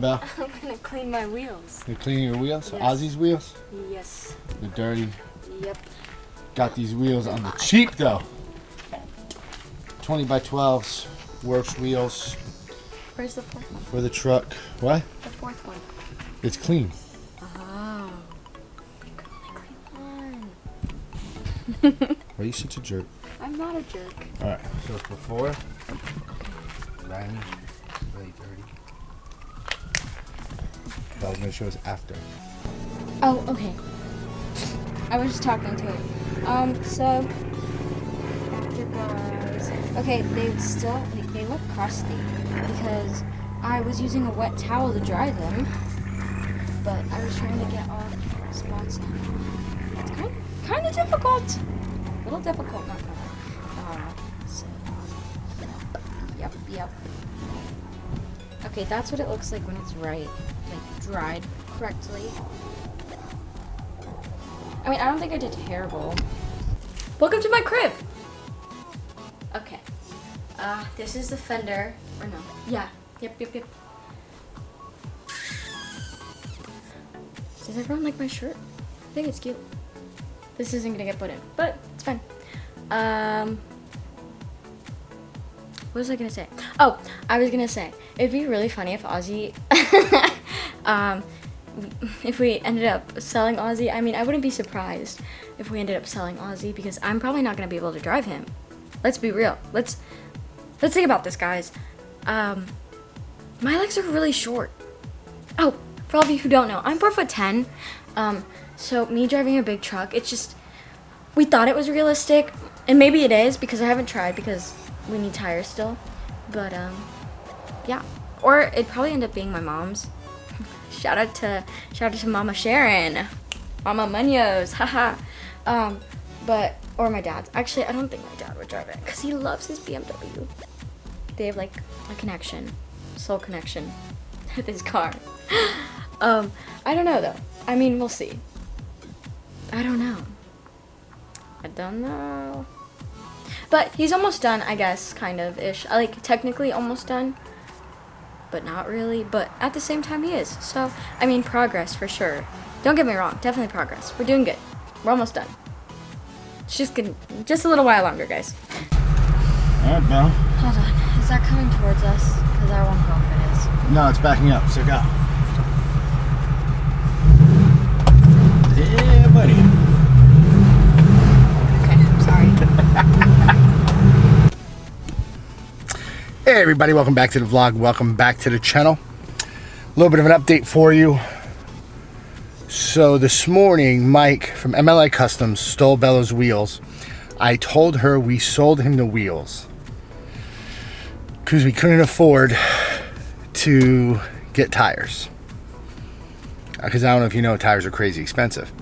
doing, Belle? I'm gonna clean my wheels. You're cleaning your wheels? Yes. Ozzy's wheels? Yes. They're dirty. Yep. Got these wheels on the cheap though. 20 by 12s. Works wheels. Where's the fourth one? For the truck. What? The fourth one. It's clean. Oh. Why are you such a jerk? I'm not a jerk. Alright, so it's before. Grimy. Really dirty. I was going to show us after. Oh, okay. I was just talking to it. So after guys. Okay, they look crusty because I was using a wet towel to dry them, but I was trying to get all the spots out. It's kind of difficult. A little difficult, not gonna lie. So, yep. Okay, that's what it looks like when it's right, like dried correctly. I mean, I don't think I did terrible. Welcome to my crib. Okay. This is the fender. Or no. Yeah. Yep. Does everyone like my shirt? I think it's cute. This isn't gonna get put in, but it's fine. What was I gonna say? Oh, I was gonna say, it'd be really funny if Ozzy, if we ended up selling Ozzy. I mean, I wouldn't be surprised if we ended up selling Ozzy because I'm probably not gonna be able to drive him. Let's be real. Let's think about this, guys. My legs are really short. Oh, for all of you who don't know, I'm 4'10". So me driving a big truck, it's just, we thought it was realistic, and maybe it is because I haven't tried because we need tires still. But yeah. Or it'd probably end up being my mom's. Shout out to Mama Sharon, Mama Munoz, haha. Or my dad's. Actually, I don't think my dad would drive it because he loves his BMW. They have like a connection, soul connection with his car. I don't know though. I mean, we'll see. I don't know. But he's almost done, I guess, kind of ish. Like technically almost done, but not really. But at the same time, he is. So I mean, progress for sure. Don't get me wrong, definitely progress. We're doing good. We're almost done. It's just a little while longer, guys. All right, Belle. Hold on. Is that coming towards us? Because I won't know if it is. No, it's backing up, so go. Yeah, buddy. Okay, I'm sorry. Hey everybody, welcome back to the vlog. Welcome back to the channel. A little bit of an update for you. So this morning, Mike from MLA Customs stole Bella's wheels. I told her we sold him the wheels because we couldn't afford to get tires. Because I don't know if you know, tires are crazy expensive.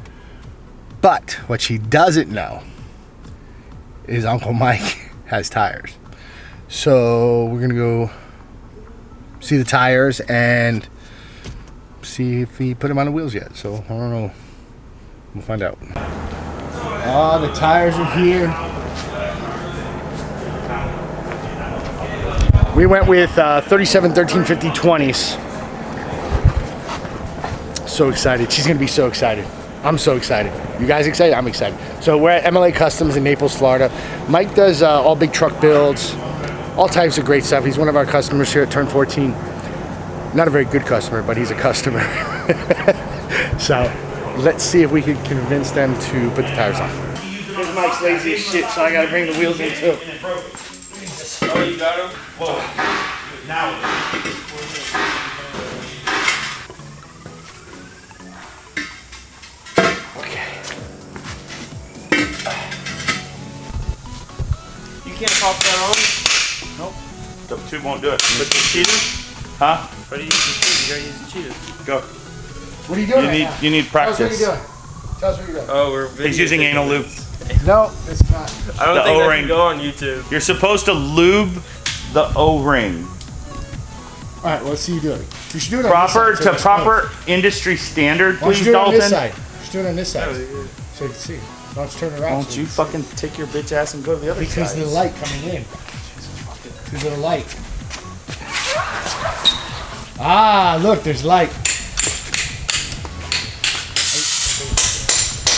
But what she doesn't know is Uncle Mike has tires. So we're gonna go see the tires and see if he put them on the wheels yet. So I don't know. We'll find out. Oh, the tires are here. We went with 37, 13, 50, 20s. So excited. She's gonna be so excited. I'm so excited. You guys excited? I'm excited. So we're at MLA Customs in Naples, Florida. Mike does all big truck builds, all types of great stuff. He's one of our customers here at Turn 14. Not a very good customer, but he's a customer. So let's see if we can convince them to put the tires on. Here's Mike's lazy as shit, so I gotta bring the wheels in too. Oh, you got them? Whoa. Now. Okay. You can't pop that on? Nope. The tube won't do it. But the cheetah? Huh? How do you use the cheetah? You gotta use the cheetah. Go. What are you doing right now? You need practice. Tell us what you're doing. Tell us what you're doing. Oh, we're He's using anal lube. No, it's not. I don't The think that O-ring. can go on YouTube. You're supposed to lube the O-ring. All right, well, let's see you do it. You should do it on Proper this side, so to it's proper close. industry standard, Why don't you please, do it on this Dalton. side? Just do it on this side, so you can see. Why don't you turn it around? Won't you fucking take your bitch ass and go to the other Because side? of the light coming in. Because of the light. Ah, look, there's light.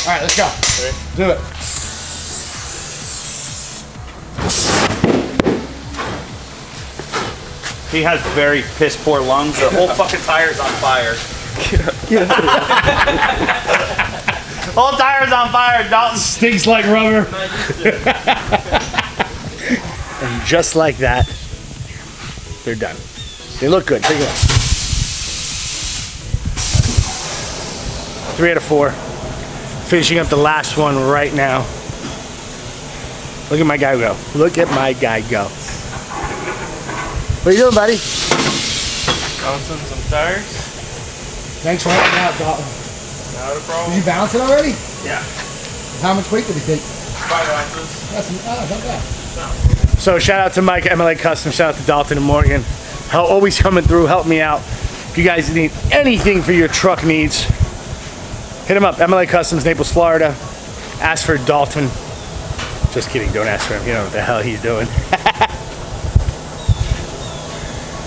All right, let's go. Do it. He has very piss poor lungs. The whole fucking tire's on fire. Whole tire's on fire. Dalton. Stinks like rubber. And just like that, they're done. They look good. Take a look. 3 out of 4. Finishing up the last one right now. Look at my guy go. Look at my guy go. What are you doing, buddy? Bouncing some tires. Thanks for helping out, Dalton. Not a Did problem. you balance it already? Yeah. How much weight did he take? 5 ounces. That's not bad. So shout out to Mike, MLA Customs. Shout out to Dalton and Morgan. Always coming through, help me out. If you guys need anything for your truck needs, hit them up. MLA Customs, Naples, Florida. Ask for Dalton. Just kidding. Don't ask for him. You know what the hell he's doing.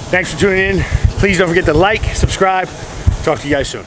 Thanks for tuning in. Please don't forget to like, subscribe. Talk to you guys soon.